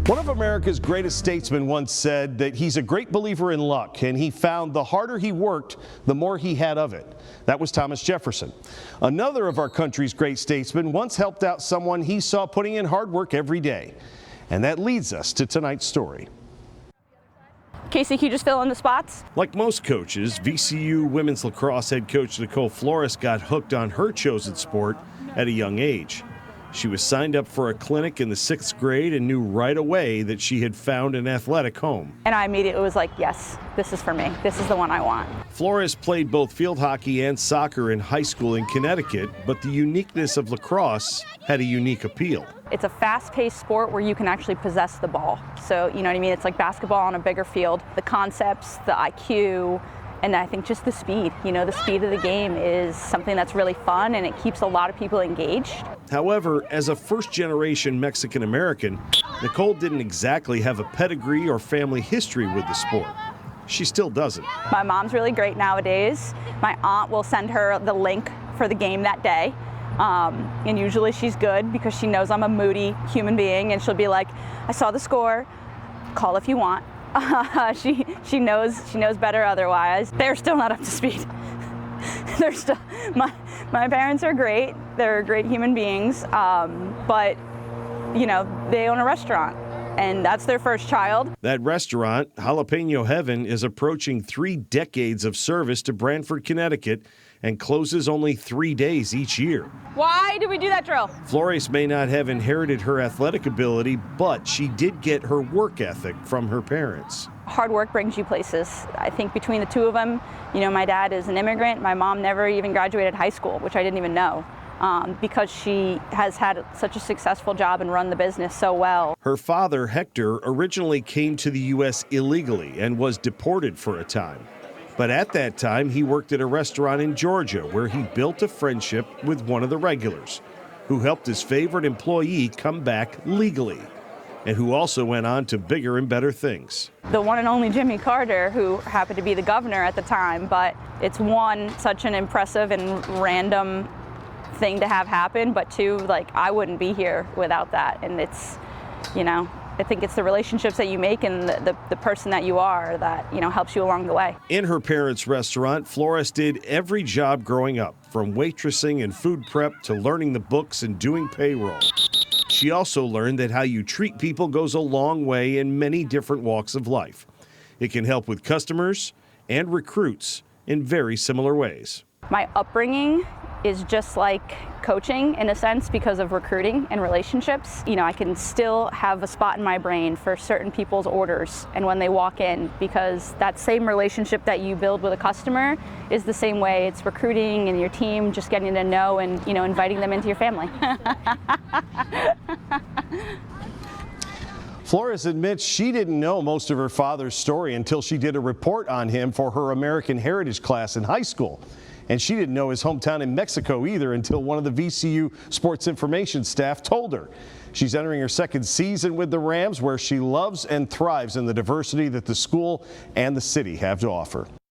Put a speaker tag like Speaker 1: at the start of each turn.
Speaker 1: One of America's greatest statesmen once said that he's a great believer in luck, and he found the harder he worked, the more he had of it. That was Thomas Jefferson. Another of our country's great statesmen once helped out someone he saw putting in hard work every day. And that leads us to tonight's story.
Speaker 2: Casey, can you just fill in the spots?
Speaker 1: Like most coaches, VCU women's lacrosse head coach Nicole Flores got hooked on her chosen sport at a young age. She was signed up for a clinic in the 6th grade and knew right away that she had found an athletic home.
Speaker 2: And I immediately was like, yes, this is for me. This is the one I want.
Speaker 1: Flores played both field hockey and soccer in high school in Connecticut, but the uniqueness of lacrosse had a unique appeal.
Speaker 2: It's a fast-paced sport where you can actually possess the ball. So, you know what I mean? It's like basketball on a bigger field. The concepts, the IQ, and I think just the speed. You know, the speed of the game is something that's really fun, and it keeps a lot of people engaged.
Speaker 1: However, as a first-generation Mexican-American, Nicole didn't exactly have a pedigree or family history with the sport. She still doesn't.
Speaker 2: My mom's really great nowadays. My aunt will send her the link for the game that day. And usually she's good because she knows I'm a moody human being, and she'll be like, I saw the score, call if you want. She knows better otherwise. They're still not up to speed. They're still, my parents are great. They're great human beings, but you know, they own a restaurant, and that's their first child.
Speaker 1: That restaurant, Jalapeno Heaven, is approaching 3 decades of service to Branford, Connecticut, and closes only 3 days each year.
Speaker 2: Why did we do that drill?
Speaker 1: Flores may not have inherited her athletic ability, but she did get her work ethic from her parents.
Speaker 2: Hard work brings you places. I think between the two of them, you know, my dad is an immigrant. My mom never even graduated high school, which I didn't even know, because she has had such a successful job and run the business so well.
Speaker 1: Her father, Hector, originally came to the U.S. illegally and was deported for a time. But at that time, he worked at a restaurant in Georgia where he built a friendship with one of the regulars, who helped his favorite employee come back legally, and who also went on to bigger and better things.
Speaker 2: The one and only Jimmy Carter, who happened to be the governor at the time, but it's one, such an impressive and random thing to have happen, but two, like, I wouldn't be here without that. And it's, you know, I think it's the relationships that you make and the person that you are that, you know, helps you along the way.
Speaker 1: In her parents' restaurant, Flores did every job growing up, from waitressing and food prep to learning the books and doing payroll. She also learned that how you treat people goes a long way in many different walks of life. It can help with customers and recruits in very similar ways.
Speaker 2: My upbringing is just like coaching in a sense because of recruiting and relationships. You know, I can still have a spot in my brain for certain people's orders and when they walk in, because that same relationship that you build with a customer is the same way it's recruiting and your team just getting to know and, you know, inviting them into your family.
Speaker 1: Flores admits she didn't know most of her father's story until she did a report on him for her American Heritage class in high school. And she didn't know his hometown in Mexico either until one of the VCU sports information staff told her. She's entering her 2nd season with the Rams, where she loves and thrives in the diversity that the school and the city have to offer.